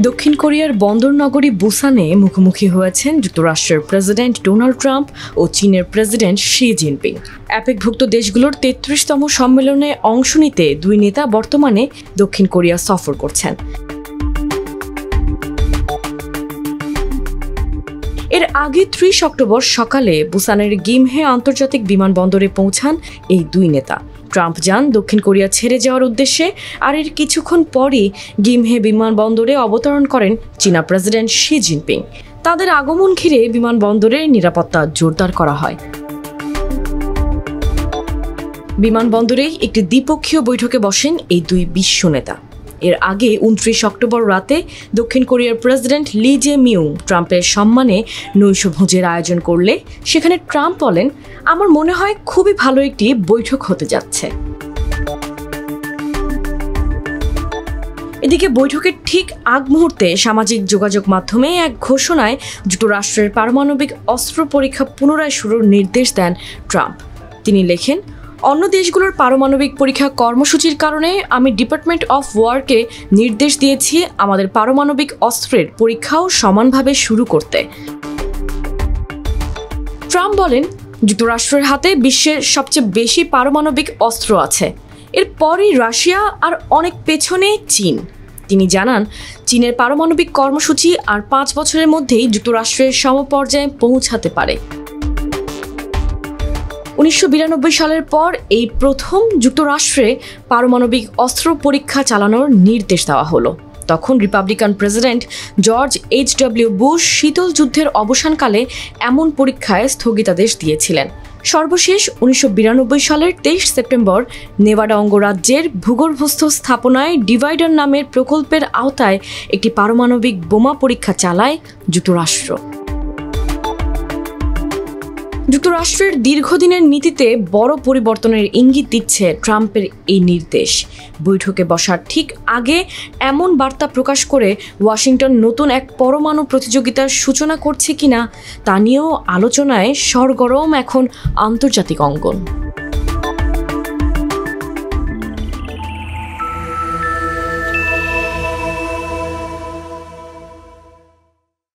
দক্ষিণ কোরিয়ার বন্দর নগরী বুসানে মুখোমুখি হয়েছেন যুক্তরাষ্ট্রের প্রেসিডেন্ট ডোনাল্ড ট্রাম্প ও চীনের প্রেসিডেন্ট শি জিনপিং। অ্যাপেকভুক্ত দেশগুলোর ৩৩তম সম্মেলনে অংশ নিতে দুই নেতা বর্তমানে দক্ষিণ কোরিয়া সফর করছেন। এর আগে ৩০ অক্টোবর সকালে বুসানের গিমহে আন্তর্জাতিক বিমানবন্দরে পৌঁছান এই দুই নেতা। ট্রাম্প যান দক্ষিণ কোরিয়া ছেড়ে যাওয়ার উদ্দেশ্যে, আর এর কিছুক্ষণ পরই গিমহে বিমানবন্দরে অবতরণ করেন চীনা প্রেসিডেন্ট শি জিনপিং। তাদের আগমন ঘিরে বিমানবন্দরের নিরাপত্তা জোরদার করা হয়। বিমানবন্দরেই একটি দ্বিপক্ষীয় বৈঠকে বসেন এই দুই বিশ্ব নেতা। এর আগে ২৯ অক্টোবর রাতে দক্ষিণ কোরিয়ার প্রেসিডেন্ট লি জে মিউং ট্রাম্পের সম্মানে নৈশভোজের আয়োজন করলে সেখানে ট্রাম্প বলেন, আমার মনে হয় খুবই ভালো একটি বৈঠক হতে যাচ্ছে। এদিকে বৈঠকের ঠিক আগ মুহূর্তে সামাজিক যোগাযোগ মাধ্যমে এক ঘোষণায় যুক্তরাষ্ট্রের পারমাণবিক অস্ত্র পরীক্ষা পুনরায় শুরুর নির্দেশ দেন ট্রাম্প। তিনি লেখেন, অন্য দেশগুলোর পারমাণবিক পরীক্ষা কর্মসূচির কারণে আমি ডিপার্টমেন্ট অফ ওয়ারকে নির্দেশ দিয়েছি আমাদের পারমাণবিক অস্ত্রের পরীক্ষাও সমানভাবে শুরু করতে। ট্রাম্প বলেন, যুক্তরাষ্ট্রের হাতে বিশ্বের সবচেয়ে বেশি পারমাণবিক অস্ত্র আছে, এরপরই রাশিয়া আর অনেক পেছনে চীন। তিনি জানান, চীনের পারমাণবিক কর্মসূচি আর ৫ বছরের মধ্যেই যুক্তরাষ্ট্রের সমপর্যায়ে পৌঁছাতে পারে। ১৯৯২ সালের পর এই প্রথম যুক্তরাষ্ট্রে পারমাণবিক অস্ত্র পরীক্ষা চালানোর নির্দেশ দেওয়া হলো। তখন Republican president George HW. Bush শীতল যুদ্ধের অবসানকালে এমন পরীক্ষায় স্থগিতাদেশ দিয়েছিলেন। সর্বশেষ ১৯৯২ সালের ২৩ সেপ্টেম্বর নেভাডা অঙ্গরাজ্যের ভূগর্ভস্থ স্থাপনায় ডিভাইডার নামের প্রকল্পের আওতায় একটি পারমাণবিক বোমা পরীক্ষা চালায় যুক্তরাষ্ট্র। যুক্তরাষ্ট্রের দীর্ঘদিনের নীতিতে বড় পরিবর্তনের ইঙ্গিত দিচ্ছে ট্রাম্পের এই নির্দেশ। বৈঠকে বসার ঠিক আগে এমন বার্তা প্রকাশ করে ওয়াশিংটন নতুন এক পরমাণু প্রতিযোগিতার সূচনা করছে কিনা তা নিয়েও আলোচনায় সরগরম এখন আন্তর্জাতিক অঙ্গন।